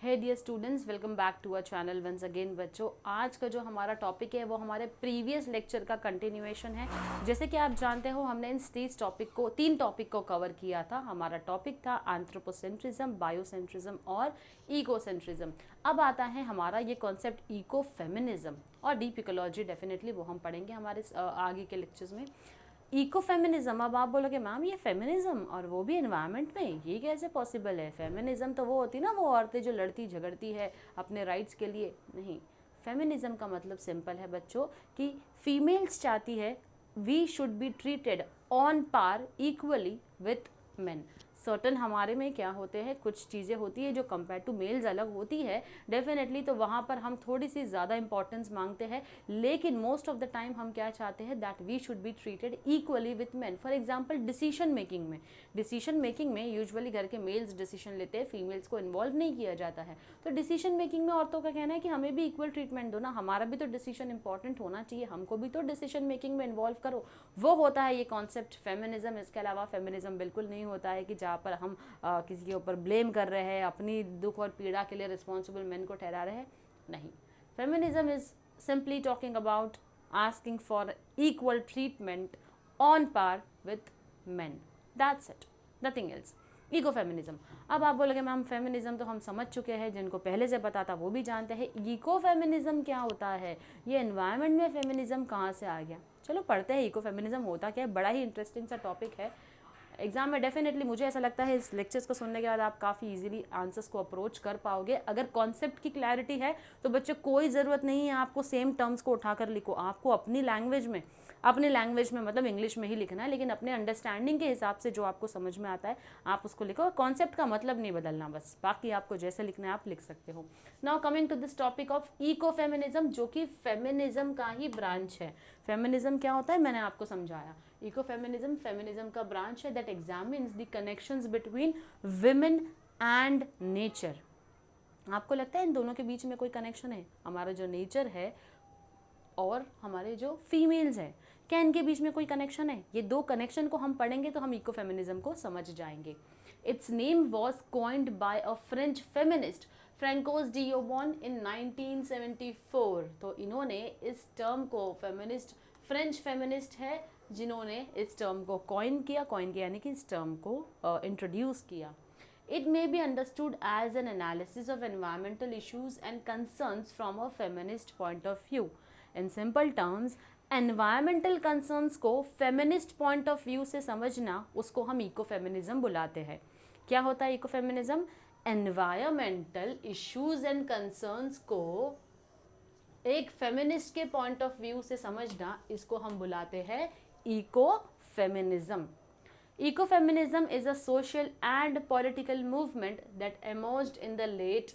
Hey dear students, welcome back to our channel once again. बच्चों, आज का जो हमारा टॉपिक है वो हमारे प्रीवियस लेक्चर का कंटिन्यूएशन है। जैसे कि आप जानते हो, हमने इन तीन टॉपिक को कवर किया था। हमारा टॉपिक था एंथ्रोपोसेंट्रिज्म, बायोसेंट्रिज्म और इकोसेंट्रिज्म। अब आता है हमारा ये कॉन्सेप्ट इको फेमिनिज्म और डीप इकोलॉजी। डेफिनेटली वो हम पढ़ेंगे हमारे आगे के लेक्चर्स में। इको फेमिनिज्म, अब आप बोलोगे मैम ये फेमिनिज्म और वो भी एनवायरनमेंट में, ये कैसे पॉसिबल है? फेमिनिज्म तो वो होती ना, वो औरतें जो लड़ती झगड़ती है अपने राइट्स के लिए। नहीं, फेमिनिज्म का मतलब सिंपल है बच्चों कि फीमेल्स चाहती है we should be treated on par equally with men. Certain हमारे में क्या होते हैं, कुछ चीज़ें होती है जो कंपेयर टू मेल्स अलग होती है डेफिनेटली, तो वहाँ पर हम थोड़ी सी ज़्यादा इंपॉर्टेंस मांगते हैं। लेकिन मोस्ट ऑफ द टाइम हम क्या चाहते हैं, that we should be treated equally with men. For example decision making में यूजुअली घर के मेल्स डिसीजन लेते हैं, फीमेल्स को इन्वॉल्व नहीं किया जाता है। तो डिसीजन मेकिंग में औरतों का कहना है कि हमें भी इक्वल ट्रीटमेंट दो ना, हमारा भी तो डिसीजन इंपॉर्टेंट होना चाहिए, हमको भी तो डिसीजन मेकिंग में इन्वॉल्व करो। वो होता है ये कॉन्सेप्ट फेमिनिज्म। इसके अलावा फेमिनिज्म बिल्कुल नहीं होता है कि जहाँ पर हम किसी के ऊपर ब्लेम कर रहे हैं, अपनी दुख और पीड़ा के लिए रिस्पॉन्सिबल मेन को ठहरा रहे हैं। नहीं, feminism is simply talking about asking for equal treatment on par with men. That's it, nothing else. Eco feminism. अब आप बोलोगे मैम फेमिनिज्म तो हम समझ चुके हैं, जिनको पहले से पता था वो भी जानते हैं। इको फेमिनिज्म क्या होता है, ये एनवायरनमेंट में फेमिनिज्म कहाँ से आ गया? चलो पढ़ते हैं इको फेमिनिज्म होता क्या है। बड़ा ही इंटरेस्टिंग सा टॉपिक है। एग्जाम में डेफिनेटली मुझे ऐसा लगता है इस लेक्चर्स को सुनने के बाद आप काफ़ी इजीली आंसर्स को अप्रोच कर पाओगे। अगर कॉन्सेप्ट की क्लैरिटी है तो बच्चों कोई ज़रूरत नहीं है आपको सेम टर्म्स को उठाकर लिखो, आपको अपनी लैंग्वेज में मतलब इंग्लिश में ही लिखना है, लेकिन अपने अंडरस्टैंडिंग के हिसाब से जो आपको समझ में आता है आप उसको लिखो। कॉन्सेप्ट का मतलब नहीं बदलना, बस बाकी आपको जैसे लिखना है आप लिख सकते हो। Now coming to this topic of eco feminism, जो कि फेमिनिज्म का ही ब्रांच है। फेमिनिज्म क्या होता है मैंने आपको समझाया। इको फेमिनिज्म का ब्रांच है that examines the connections between women and nature. आपको लगता है इन दोनों के बीच में कोई कनेक्शन है? हमारा जो नेचर है और हमारे जो फीमेल्स है, क्या इनके बीच में कोई कनेक्शन है? ये दो कनेक्शन को हम पढ़ेंगे तो हम इको फेमिनिज्म को समझ जाएंगे। Its name was coined by a French feminist Francoise d'Eaubonne in 1974। तो इन्होंने इस टर्म को, फ्रेंच फेमिनिस्ट है जिन्होंने इस टर्म को कॉइन किया यानी कि इस टर्म को इंट्रोड्यूस किया। It may be understood as an analysis of environmental issues and concerns from a feminist point of view. In simple terms, environmental concerns को feminist point of view से समझना, उसको हम ecofeminism बुलाते हैं। क्या होता है ecofeminism? Environmental issues and concerns को एक फेमिनिस्ट के पॉइंट ऑफ व्यू से समझना, इसको हम बुलाते हैं eco-feminism. Ecofeminism is a social and political movement that emerged in the late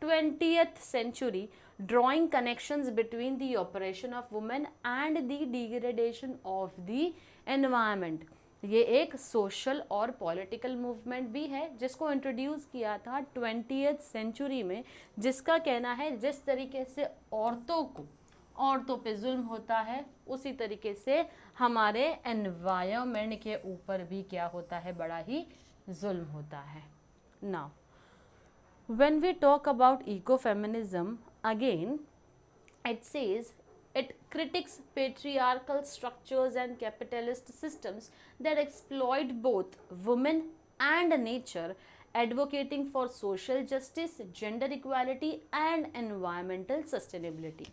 20th century, drawing connections between the oppression of women and the degradation of the environment. ये एक social और political movement भी है जिसको introduce किया था 20th century में, जिसका कहना है जिस तरीके से औरतों पे जुल्म होता है उसी तरीके से हमारे एनवायरनमेंट के ऊपर भी क्या होता है, बड़ा ही जुल्म होता है। Now when we talk about ecofeminism, again it says it critiques patriarchal structures and capitalist systems that exploit both women and nature, advocating for social justice, gender equality and environmental sustainability.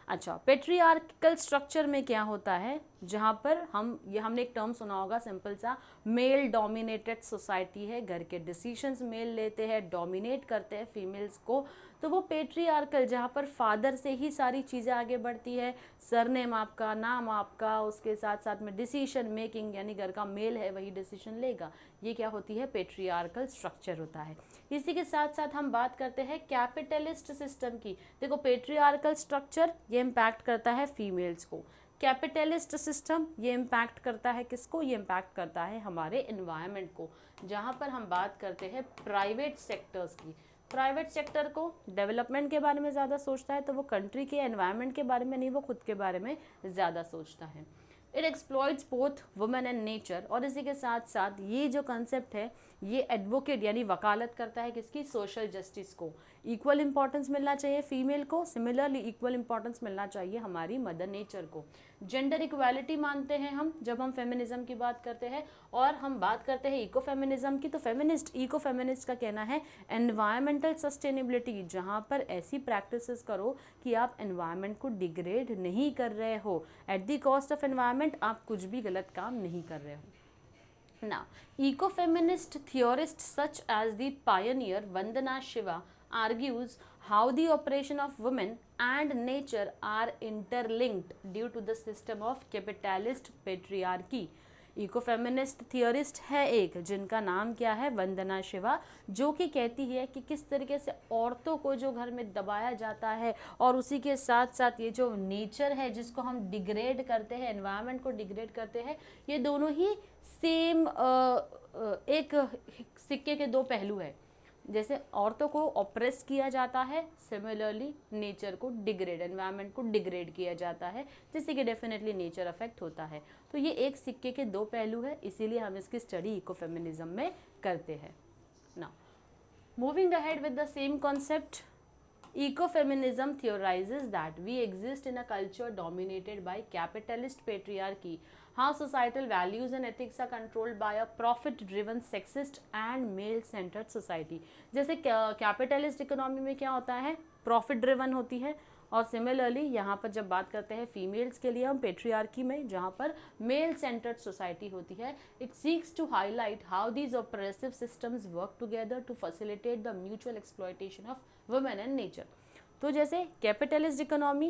अच्छा, patriarchal structure में क्या होता है, जहाँ पर हमने एक term सुना होगा सिंपल सा, मेल डोमिनेटेड सोसाइटी है, घर के डिसीजंस मेल लेते हैं, डोमिनेट करते हैं फीमेल्स को, तो वो पेट्रियार्कल, जहाँ पर फादर से ही सारी चीज़ें आगे बढ़ती है, सरनेम आपका, नाम आपका, उसके साथ साथ में डिसीजन मेकिंग यानी घर का मेल है वही डिसीजन लेगा, ये क्या होती है, पेट्रियार्कल स्ट्रक्चर होता है। इसी के साथ साथ हम बात करते हैं कैपिटलिस्ट सिस्टम की। देखो, पेट्रियार्कल स्ट्रक्चर ये इम्पैक्ट करता है फीमेल्स को, कैपिटलिस्ट सिस्टम ये इम्पैक्ट करता है किसको, ये इम्पैक्ट करता है हमारे एनवायरनमेंट को। जहाँ पर हम बात करते हैं प्राइवेट सेक्टर्स की, प्राइवेट सेक्टर को डेवलपमेंट के बारे में ज़्यादा सोचता है, तो वो कंट्री के एनवायरनमेंट के बारे में नहीं, वो खुद के बारे में ज़्यादा सोचता है। It exploits both women and nature, और इसी के साथ साथ ये जो कंसेप्ट है ये एडवोकेट यानी वकालत करता है किसकी, सोशल जस्टिस को। इक्वल इंपॉर्टेंस मिलना चाहिए फीमेल को, सिमिलरली इक्वल इंपॉर्टेंस मिलना चाहिए हमारी मदर नेचर को। जेंडर इक्वालिटी मानते हैं हम जब हम फेमिनिज्म की बात करते हैं, और हम बात करते हैं इको फेमिनिज्म की, तो फेमिनिस्ट इको फेमिनिस्ट का कहना है एनवायरमेंटल सस्टेनेबिलिटी, जहाँ पर ऐसी प्रैक्टिसेस करो कि आप एनवायरनमेंट को डिग्रेड नहीं कर रहे हो, at the cost of environment आप कुछ भी गलत काम नहीं कर रहे हो। Now, ecofeminist theorists such as the pioneer Vandana Shiva argues how the operation of women and nature are interlinked due to the system of capitalist patriarchy. Ecofeminist theorist है एक जिनका नाम क्या है, वंदना शिवा, जो कि कहती है कि किस तरीके से औरतों को जो घर में दबाया जाता है और उसी के साथ साथ ये जो नेचर है जिसको हम डिग्रेड करते हैं, एनवायरनमेंट को डिग्रेड करते हैं, ये दोनों ही सेम एक सिक्के के दो पहलू है। जैसे औरतों को ऑप्रेस किया जाता है, सिमिलरली नेचर को डिग्रेड, एनवायरनमेंट को डिग्रेड किया जाता है, जिससे कि डेफिनेटली नेचर अफेक्ट होता है। तो ये एक सिक्के के दो पहलू है, इसीलिए हम इसकी स्टडी इकोफेमिनिज्म में करते हैं। Now moving ahead with the same concept, ecofeminism theorizes that we exist in a culture dominated by capitalist patriarchy, how societal values and ethics are controlled by a profit driven sexist and male centered society। जैसे capitalist economy में क्या होता है, profit driven होती है, और similarly यहाँ पर जब बात करते हैं फीमेल्स के लिए हम पेट्रियार्की में, जहाँ पर मेल सेंटर्ड सोसाइटी होती है, it seeks to highlight how these oppressive systems work together to facilitate the mutual exploitation of women and nature. तो जैसे कैपिटलिस्ट इकोनॉमी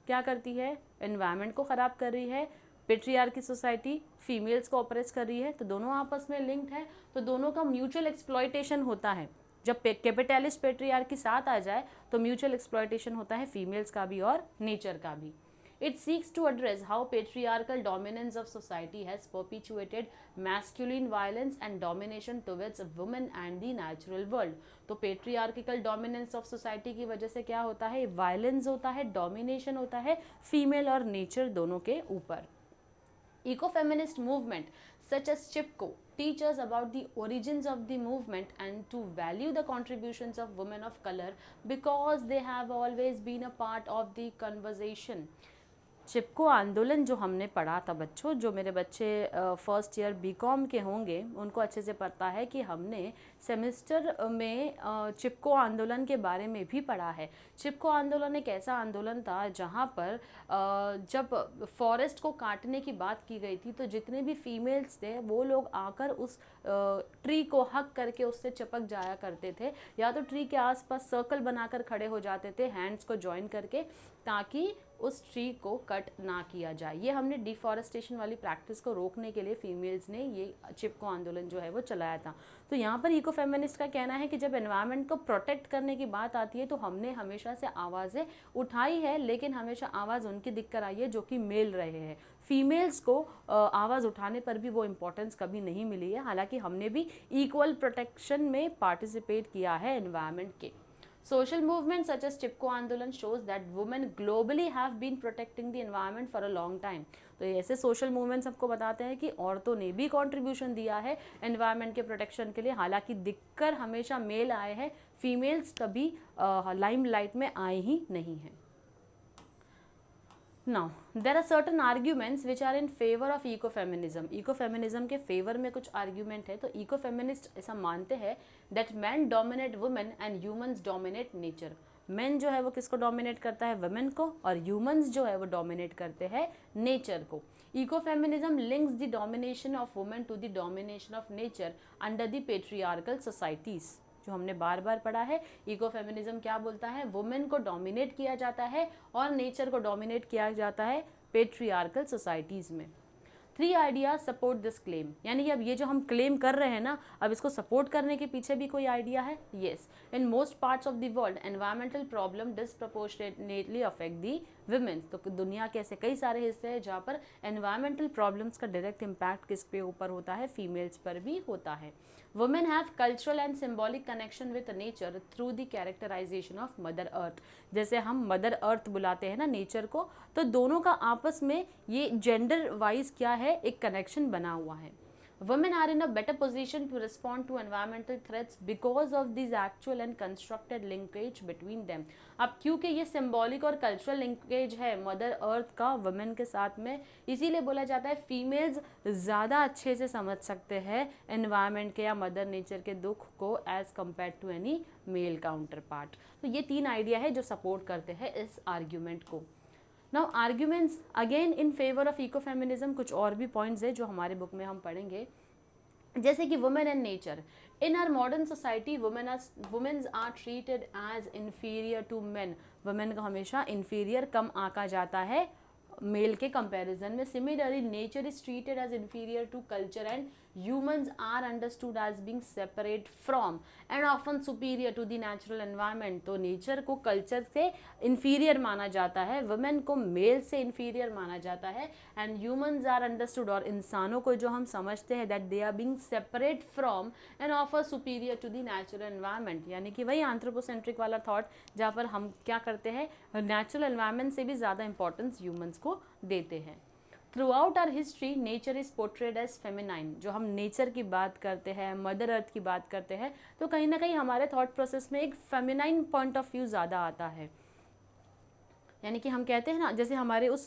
क्या करती है, एनवायरनमेंट को ख़राब कर रही है, पेट्रियार्की सोसाइटी फीमेल्स को ऑपरेस कर रही है, तो दोनों आपस में लिंक्ड है, तो दोनों का म्यूचुअल एक्सप्लॉयटेशन होता है। जब कैपिटलिस्ट पेट्रियार्की साथ आ जाए तो म्यूचुअल एक्सप्लॉयटेशन होता है फीमेल्स का भी और नेचर का भी। It seeks to address how patriarchal dominance of society has perpetuated masculine violence and domination towards women and the natural world। तो patriarchal dominance of society की वजह से क्या होता है, violence होता है, domination होता है female और nature दोनों के ऊपर। Ecofeminist movement such as Chipko teach us about the origins of the movement and to value the contributions of women of color because they have always been a part of the conversation। चिपको आंदोलन जो हमने पढ़ा था बच्चों, जो मेरे बच्चे first year BCom के होंगे उनको अच्छे से पता है कि हमने सेमेस्टर में चिपको आंदोलन के बारे में भी पढ़ा है। चिपको आंदोलन एक ऐसा आंदोलन था जहाँ पर जब फॉरेस्ट को काटने की बात की गई थी, तो जितने भी फीमेल्स थे वो लोग आकर उस ट्री को हक करके उससे चिपक जाया करते थे, या तो ट्री के आसपास सर्कल बनाकर खड़े हो जाते थे हैंड्स को जॉइन करके, ताकि उस ट्री को कट ना किया जाए। ये हमने डिफॉरेस्टेशन वाली प्रैक्टिस को रोकने के लिए फीमेल्स ने ये चिपको आंदोलन जो है वो चलाया था। तो यहाँ पर इको फेमिनिस्ट का कहना है कि जब एनवायरनमेंट को प्रोटेक्ट करने की बात आती है तो हमने हमेशा से आवाज़ें उठाई है, लेकिन हमेशा आवाज़ उनकी दिखकर आई है जो कि मेल रहे हैं। फीमेल्स को आवाज़ उठाने पर भी वो इम्पोर्टेंस कभी नहीं मिली है, हालांकि हमने भी इक्वल प्रोटेक्शन में पार्टिसिपेट किया है एनवायरनमेंट के। Social movements such as Chipko Andolan shows that women globally have been protecting the environment for a long time। तो ऐसे सोशल मूवमेंट्स हमको बताते हैं कि औरतों ने भी कंट्रीब्यूशन दिया है एनवायरनमेंट के प्रोटेक्शन के लिए, हालांकि दिक्कत हमेशा मेल आए हैं, फीमेल्स कभी लाइमलाइट में आए ही नहीं हैं। Now, there are certain arguments which are in favor of ecofeminism। ecofeminism के फेवर में कुछ आर्ग्यूमेंट है। तो ecofeminist ऐसा मानते हैं that men dominate women and humans dominate nature। men जो है वो किसको डोमिनेट करता है, women को, और humans जो है वो डोमिनेट करते हैं नेचर को। ecofeminism links the domination of women to the domination of nature under the patriarchal societies। जो हमने बार बार पढ़ा है, इकोफेमिनिज्म क्या बोलता है, वुमेन को डोमिनेट किया जाता है और नेचर को डोमिनेट किया जाता है पेट्रियार्कल सोसाइटीज़ में। 3 आइडियाज सपोर्ट दिस क्लेम, यानी कि अब ये जो हम क्लेम कर रहे हैं ना, अब इसको सपोर्ट करने के पीछे भी कोई आइडिया है। Yes, in most parts of the world environmental problem disproportionately affect the women. तो दुनिया के ऐसे कई सारे हिस्से हैं जहाँ पर एनवायरमेंटल प्रॉब्लम्स का डायरेक्ट इम्पैक्ट किस पे ऊपर होता है, फीमेल्स पर भी होता है। Women have cultural and symbolic connection with nature through the characterisation of mother earth. जैसे हम मदर अर्थ बुलाते हैं ना नेचर को, तो दोनों का आपस में ये जेंडर वाइज क्या है, एक कनेक्शन बना हुआ है। Women are in a better position to respond to environmental threats because of these actual and constructed linkage between them. अब क्योंकि ये सिंबॉलिक और कल्चरल लिंकेज है मदर अर्थ का वुमेन के साथ में, इसीलिए बोला जाता है फीमेल्स ज़्यादा अच्छे से समझ सकते हैं एनवायरनमेंट के या मदर नेचर के दुख को as compare to any male counterpart. तो ये 3 आइडिया है जो सपोर्ट करते हैं इस आर्ग्यूमेंट को. Now arguments again in favour of ecofeminism, कुछ और भी पॉइंट्स है जो हमारे बुक में हम पढ़ेंगे, जैसे कि women and nature. In our modern society women's are treated as inferior to men. Women को हमेशा इन्फीरियर कम आंका जाता है मेल के कंपैरिजन में. Similarly nature is treated as inferior to culture and humans are understood as being separate from and often superior to the natural environment. तो nature को culture से inferior माना जाता है, वुमेन को मेल से inferior माना जाता है, and humans are understood और इंसानों को जो हम समझते हैं that they are being separate from and often superior to the natural environment. यानी कि वही anthropocentric वाला thought जहाँ पर हम क्या करते हैं natural environment से भी ज़्यादा importance humans को देते हैं. Throughout our history nature is portrayed as feminine. जो हम नेचर की बात करते हैं, मदर अर्थ की बात करते हैं, तो कहीं ना कहीं हमारे थॉट प्रोसेस में एक फेमिनाइन पॉइंट ऑफ व्यू ज़्यादा आता है. यानी कि हम कहते हैं ना, जैसे हमारे उस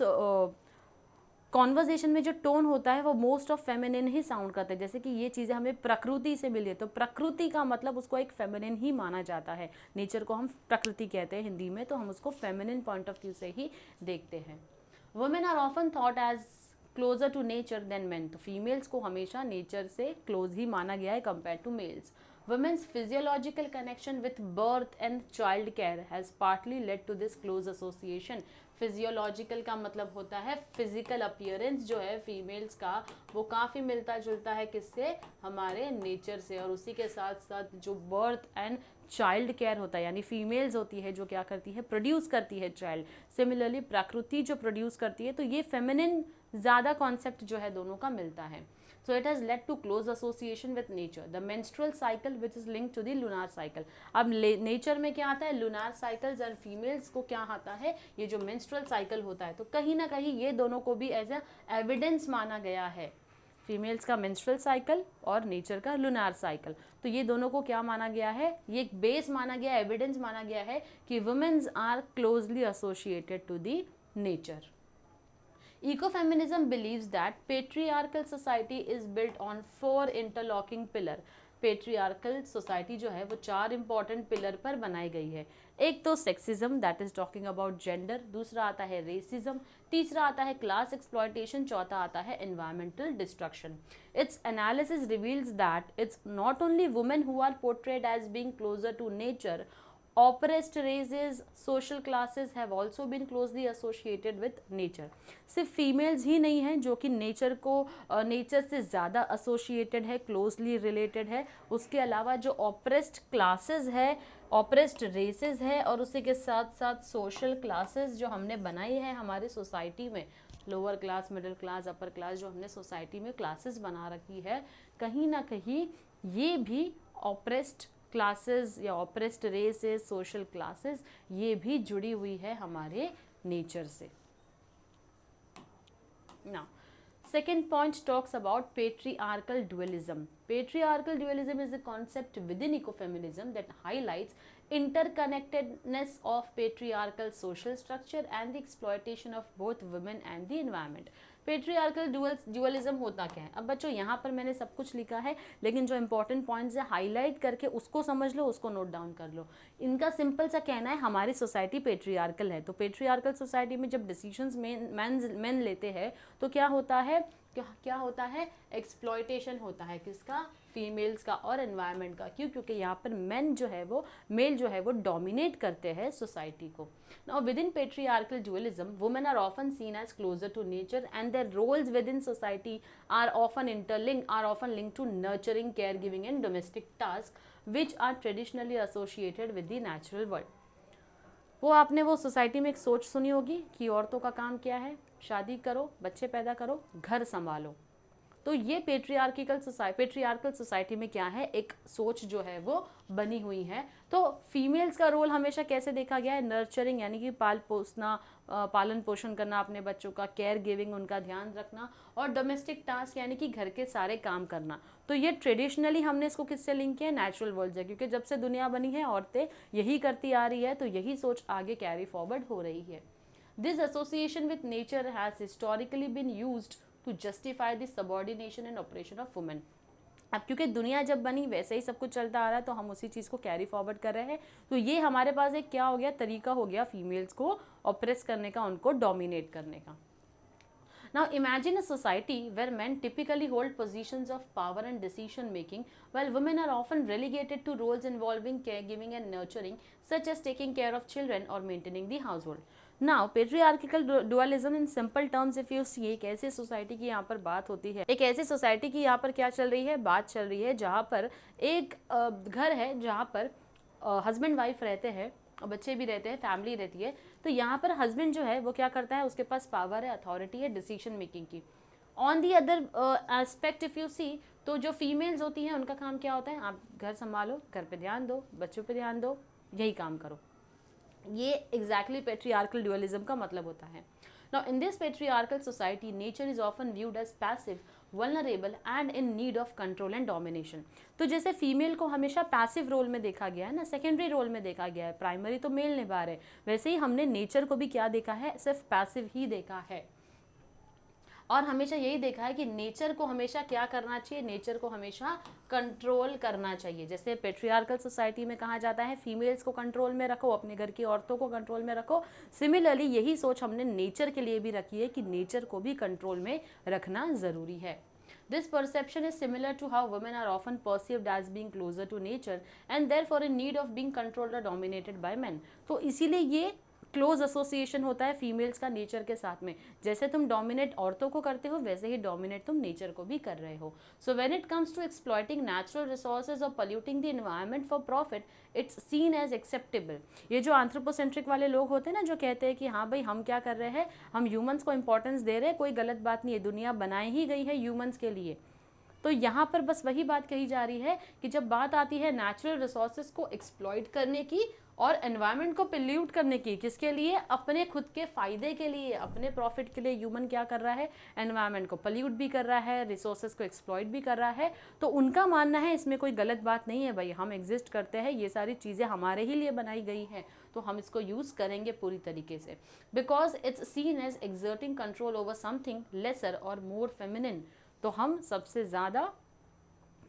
कॉन्वर्जेशन में जो टोन होता है वो most of feminine he sound करता है. जैसे कि ये चीज़ें हमें प्रकृति से मिली है, तो प्रकृति का मतलब उसको एक फेमिनिन ही माना जाता है. नेचर को हम प्रकृति कहते हैं हिंदी में, तो हम उसको फेमिनिन पॉइंट ऑफ व्यू से ही देखते हैं. Women are often thought as closer to nature than men. तो फीमेल्स को हमेशा नेचर से क्लोज ही माना गया है compare to males. Women's physiological connection with birth and child care has partly led to this close association. Physiological का मतलब होता है फिजिकल अपीयरेंस जो है फीमेल्स का, वो काफ़ी मिलता जुलता है किससे, हमारे नेचर से. और उसी के साथ साथ जो बर्थ एंड चाइल्ड केयर होता है, यानी फीमेल्स होती है जो क्या करती है, प्रोड्यूस करती है चाइल्ड. सिमिलरली प्रकृति जो प्रोड्यूस करती है, तो ये फेमिनिन ज़्यादा कॉन्सेप्ट जो है दोनों का मिलता है. So it has led to close association with nature. The menstrual cycle which is linked to the lunar cycle. अब नेचर में क्या आता है, लूनार साइकिल्स, और फीमेल्स को क्या आता है, ये जो मेंस्ट्रुअल साइकिल होता है. तो कहीं ना कहीं ये दोनों को भी एज ए एविडेंस माना गया है, फीमेल्स का मेंस्ट्रुअल साइकिल और नेचर का लूनार साइकिल. तो ये दोनों को क्या माना गया है, ये एक बेस माना गया, एविडेंस माना गया है कि women's are closely associated to the nature. Ecofeminism believes that patriarchal society is built on 4 interlocking pillar. Patriarchal society जो है वो 4 इंपॉर्टेंट पिलर पर बनाई गई है. एक तो sexism, that is talking about gender. दूसरा आता है रेसिज्म. तीसरा आता है क्लास एक्सप्लॉयटेशन. चौथा आता है environmental destruction. Its analysis reveals that it's not only women who are portrayed as being closer to nature. Oppressed races, social classes have also been closely associated with nature. सिर्फ females ही नहीं हैं जो कि nature को nature से ज़्यादा associated है, closely related है. उसके अलावा जो ऑप्रेस्ड क्लासेस है, ऑप्रेस्ड रेसेस है, और उसी के साथ साथ सोशल क्लासेस जो हमने बनाई है हमारी सोसाइटी में, lower class, middle class, upper class, जो हमने सोसाइटी में क्लासेस बना रखी है, कहीं ना कहीं ये भी ऑप्रेस्ड क्लासेस या ऑप्रेस्ड रेसेस, सोशल क्लासेस, ये भी जुड़ी हुई है हमारे नेचर से. Now second point talks about patriarchal dualism. Patriarchal dualism is a concept within ecofeminism that highlights interconnectedness of patriarchal social structure and the exploitation of both women and the environment. Patriarchal dualism होता क्या है. अब बच्चों यहाँ पर मैंने सब कुछ लिखा है, लेकिन जो इंपॉर्टेंट पॉइंट्स है हाईलाइट करके उसको समझ लो, उसको नोट डाउन कर लो. इनका सिंपल सा कहना है हमारी सोसाइटी पेट्रियार्कल है. तो पेट्रियार्कल सोसाइटी में जब डिसीजंस मेन लेते हैं तो क्या होता है, क्या होता है, एक्सप्लॉयटेशन होता है. किसका, फीमेल्स का और एनवायरनमेंट का. क्यों, क्योंकि यहाँ पर मेल जो है वो डोमिनेट करते हैं सोसाइटी को. Now within patriarchal dualism women are often seen as closer to nature and their roles within society are often linked to nurturing, care giving and domestic task which are traditionally associated with the natural world. वो आपने वो society में एक सोच सुनी होगी कि औरतों का काम क्या है, शादी करो, बच्चे पैदा करो, घर संभालो. तो ये पेट्रियार्कल सोसाइटी में क्या है, एक सोच जो है वो बनी हुई है। तो फीमेल्स का रोल हमेशा कैसे देखा गया है, नर्चरिंग यानी कि पालन पोषण करना अपने बच्चों का, केयर गिविंग उनका ध्यान रखना, और डोमेस्टिक टास्क यानी कि घर के सारे काम करना। तो ये ट्रेडिशनली हमने इसको किससे लिंक किया, नेचुरल वर्ल्ड से, क्योंकि जब से दुनिया बनी है औरतें यही करती आ रही है, तो यही सोच आगे कैरी फॉरवर्ड हो रही है। This association with nature has historically been used to justify the subordination and oppression of women. अब क्योंकि दुनिया जब बनी वैसे ही सब कुछ चलता आ रहा है, तो हम उसी चीज़ को कैरी फॉरवर्ड कर रहे हैं। तो ये हमारे पास एक क्या हो गया, तरीका हो गया फीमेल्स को ऑप्रेस करने का, उनको डोमिनेट करने का। Now imagine a society where men typically hold positions of power and decision making, while women are often relegated to roles involving caregiving and nurturing, such as taking care of children or maintaining the household. Now patriarchal dualism in simple terms, if you see, एक ऐसी society की यहाँ पर बात होती है, एक ऐसी सोसाइटी की यहाँ पर क्या चल रही है, बात चल रही है, जहाँ पर एक घर है जहाँ पर हस्बैंड वाइफ रहते हैं, बच्चे भी रहते हैं, फैमिली रहती है। तो यहाँ पर हस्बैंड जो है वो क्या करता है, उसके पास पावर है, अथॉरिटी है डिसीजन मेकिंग की। On the other aspect if you see, तो जो फीमेल्स होती हैं उनका काम क्या होता है, आप घर संभालो, घर पे ध्यान दो, बच्चों पे ध्यान दो, यही काम करो। ये एग्जैक्टली पेट्रियार्कल ड्यूअलिज्म का मतलब होता है। Now in this patriarchal society, nature is often viewed as passive, vulnerable and in need of control and domination. तो जैसे फीमेल को हमेशा पैसिव रोल में देखा गया है ना, सेकेंडरी रोल में देखा गया है, प्राइमरी तो मेल निभा रहे, वैसे ही हमने नेचर को भी क्या देखा है, सिर्फ पैसिव ही देखा है। और हमेशा यही देखा है कि नेचर को हमेशा क्या करना चाहिए, नेचर को हमेशा कंट्रोल करना चाहिए। जैसे पेट्रियार्कल सोसाइटी में कहा जाता है फीमेल्स को कंट्रोल में रखो, अपने घर की औरतों को कंट्रोल में रखो, सिमिलरली यही सोच हमने नेचर के लिए भी रखी है कि नेचर को भी कंट्रोल में रखना ज़रूरी है। This perception is similar to how women are often perceived as being closer to nature and therefore in need of being controlled or dominated by men. तो इसीलिए ये क्लोज एसोसिएशन होता है फीमेल्स का नेचर के साथ में। जैसे तुम डोमिनेट औरतों को करते हो, वैसे ही डोमिनेट तुम नेचर को भी कर रहे हो। So when it comes to exploiting natural resources और polluting the environment for profit, it's seen as acceptable. ये जो एंथ्रोपोसेंट्रिक वाले लोग होते हैं ना, जो कहते हैं कि हाँ भाई हम क्या कर रहे हैं, हम ह्यूमंस को इंपॉर्टेंस दे रहे हैं, कोई गलत बात नहीं है, दुनिया बनाई ही गई है ह्यूमंस के लिए। तो यहाँ पर बस वही बात कही जा रही है कि जब बात आती है नेचुरल रिसोर्सेज को एक्सप्लॉइट करने की और एनवायरनमेंट को पोल्यूट करने की, किसके लिए, अपने खुद के फायदे के लिए, अपने प्रॉफिट के लिए ह्यूमन क्या कर रहा है, एनवायरनमेंट को पोल्यूट भी कर रहा है, रिसोर्सेज को एक्सप्लॉइट भी कर रहा है। तो उनका मानना है इसमें कोई गलत बात नहीं है भाई, हम एग्जिस्ट करते हैं, ये सारी चीज़ें हमारे ही लिए बनाई गई हैं, तो हम इसको यूज़ करेंगे पूरी तरीके से, because it's seen as exerting control over something lesser और मोर फेमिनिन। तो हम सबसे ज़्यादा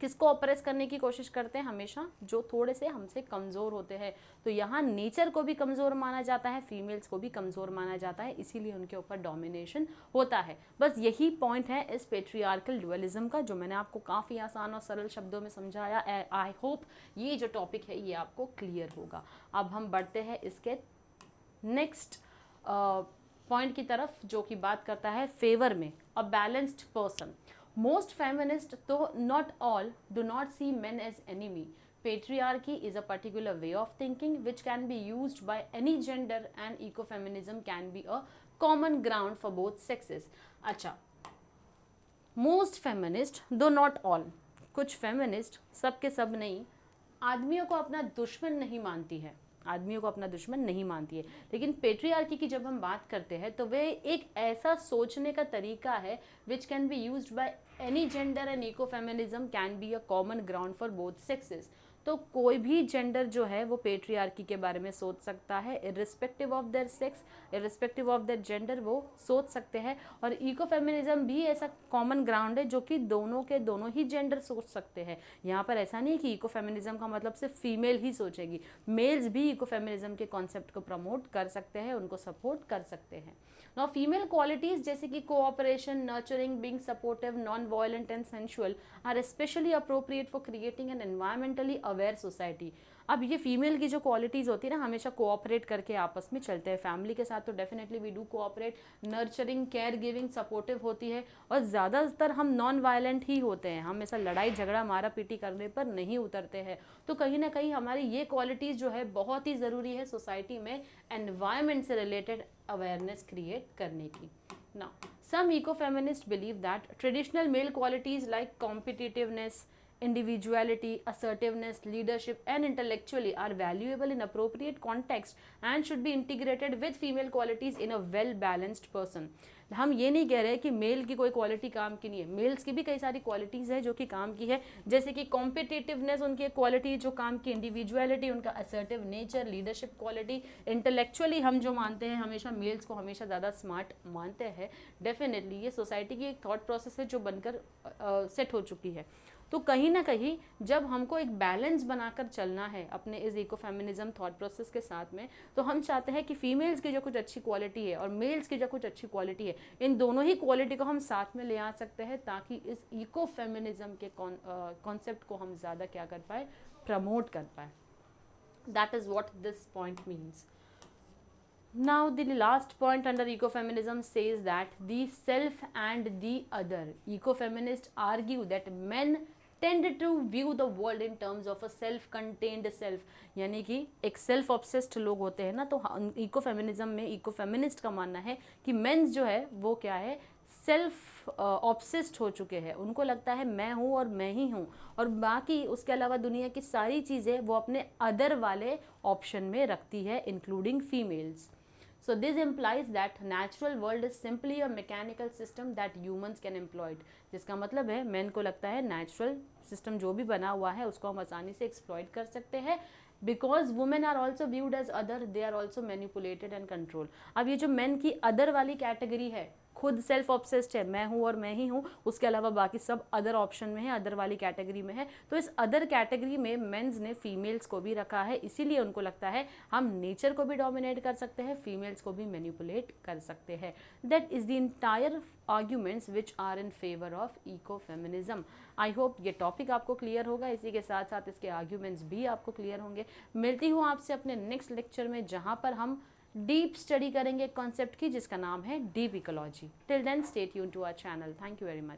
किसको ऑपरेस करने की कोशिश करते हैं, हमेशा जो थोड़े से हमसे कमज़ोर होते हैं। तो यहाँ नेचर को भी कमज़ोर माना जाता है, फीमेल्स को भी कमज़ोर माना जाता है, इसीलिए उनके ऊपर डोमिनेशन होता है। बस यही पॉइंट है इस पेट्रियार्कल ड्यूअलिज्म का, जो मैंने आपको काफ़ी आसान और सरल शब्दों में समझाया। आई होप ये जो टॉपिक है ये आपको क्लियर होगा। अब हम बढ़ते हैं इसके नेक्स्ट पॉइंट की तरफ, जो कि बात करता है फेवर में a balanced person. Most feminists, though not all, do not see men as enemy. Patriarchy is a particular way of thinking which can be used by any gender, and ecofeminism can be a common ground for both sexes. अच्छा, most feminists, though not all, कुछ feminist, सब के सब नहीं, आदमियों को अपना दुश्मन नहीं मानती है, आदमियों को अपना दुश्मन नहीं मानती है। लेकिन पेट्रियार्की की जब हम बात करते हैं तो वे एक ऐसा सोचने का तरीका है which can be used by any gender, and ecofeminism can be a common ground for both sexes. तो कोई भी जेंडर जो है वो पेट्रियार्की के बारे में सोच सकता है, irrespective of their sex, irrespective of their gender, वो सोच सकते हैं। और इकोफेमिनिज्म भी ऐसा कॉमन ग्राउंड है जो कि दोनों के दोनों ही जेंडर सोच सकते हैं। यहाँ पर ऐसा नहीं कि इकोफेमिनिज्म का मतलब सिर्फ फीमेल ही सोचेगी, मेल्स भी इकोफेमिनिज्म के कॉन्सेप्ट को प्रमोट कर सकते हैं, उनको सपोर्ट कर सकते हैं। नाउ फीमेल क्वालिटीज जैसे कि cooperation, nurturing, being supportive, non violent and sensual are specially appropriate for creating an environmentally aware society. अब ये फीमेल की जो क्वालिटीज़ होती है ना, हमेशा कोऑपरेट करके आपस में चलते हैं, फैमिली के साथ तो definitely we do cooperate, nurturing, care giving, supportive होती है, और ज़्यादातर हम नॉन वायलेंट ही होते हैं, हम ऐसा लड़ाई झगड़ा मारा पीटी करने पर नहीं उतरते हैं। तो कहीं ना कहीं हमारी ये क्वालिटीज़ जो है बहुत ही ज़रूरी है सोसाइटी में एनवायरनमेंट से रिलेटेड अवेयरनेस क्रिएट करने की। Now, some ecofeminists believe that traditional male qualities like competitiveness, individuality, assertiveness, leadership, and intellectually are valuable in appropriate context and should be integrated with female qualities in a well balanced person. हम ये नहीं कह रहे कि mail की कोई quality काम की नहीं है, मेल्स की भी कई सारी क्वालिटीज़ है जो कि काम की है, जैसे कि कॉम्पिटिटिवनेस उनकी एक क्वालिटी जो काम की, इंडिविजुअलिटी उनका, assertive nature, leadership quality, intellectually हम जो मानते हैं हमेशा मेल्स को हमेशा ज़्यादा स्मार्ट मानते हैं, डेफिनेटली ये सोसाइटी की एक थॉट प्रोसेस है जो बनकर सेट हो चुकी है। तो कहीं ना कहीं जब हमको एक बैलेंस बनाकर चलना है अपने इस इको फेमिनिज्म थॉट प्रोसेस के साथ में, तो हम चाहते हैं कि फीमेल्स की जो कुछ अच्छी क्वालिटी है और मेल्स की जो कुछ अच्छी क्वालिटी है, इन दोनों ही क्वालिटी को हम साथ में ले आ सकते हैं ताकि इस इको फेमिनिज्म के कॉन्सेप्ट को हम ज़्यादा क्या कर पाए, प्रमोट कर पाए। That is what this point means. Now the last point under ecofeminism says that the self and the other. Ecofeminists argue that men tend to view the world in terms of a self-contained self, यानी कि एक self obsessed लोग होते हैं ना, तो eco feminism में eco feminist का मानना है कि मेंस जो है वो क्या है, सेल्फ ऑब्सेस्ड हो चुके हैं। उनको लगता है मैं हूँ और मैं ही हूँ, और बाकी उसके अलावा दुनिया की सारी चीज़ें वो अपने अदर वाले ऑप्शन में रखती है, including females. So this implies that natural world is simply a mechanical system that humans can exploit. जिसका मतलब है मैन को लगता है नेचुरल सिस्टम जो भी बना हुआ है उसको हम आसानी से एक्सप्लॉइट कर सकते हैं, because women are also viewed as other, they are also manipulated and control. अब ये जो मेन की अदर वाली कैटेगरी है, खुद सेल्फ ऑब्सेस्ड है, मैं हूँ और मैं ही हूँ, उसके अलावा बाकी सब अदर ऑप्शन में है, अदर वाली कैटेगरी में है, तो इस अदर कैटेगरी में मेंस ने फीमेल्स को भी रखा है, इसीलिए उनको लगता है हम नेचर को भी डोमिनेट कर सकते हैं, फीमेल्स को भी मैनिपुलेट कर सकते हैं। That is the entire arguments which are in favour of eco feminism. I hope ये टॉपिक आपको क्लियर होगा, इसी के साथ साथ इसके आर्ग्यूमेंट्स भी आपको क्लियर होंगे। मिलती हूँ आपसे अपने नेक्स्ट लेक्चर में जहाँ पर हम डीप स्टडी करेंगे कॉन्सेप्ट की जिसका नाम है deep ecology. Till then stay tuned to our channel. Thank you very much.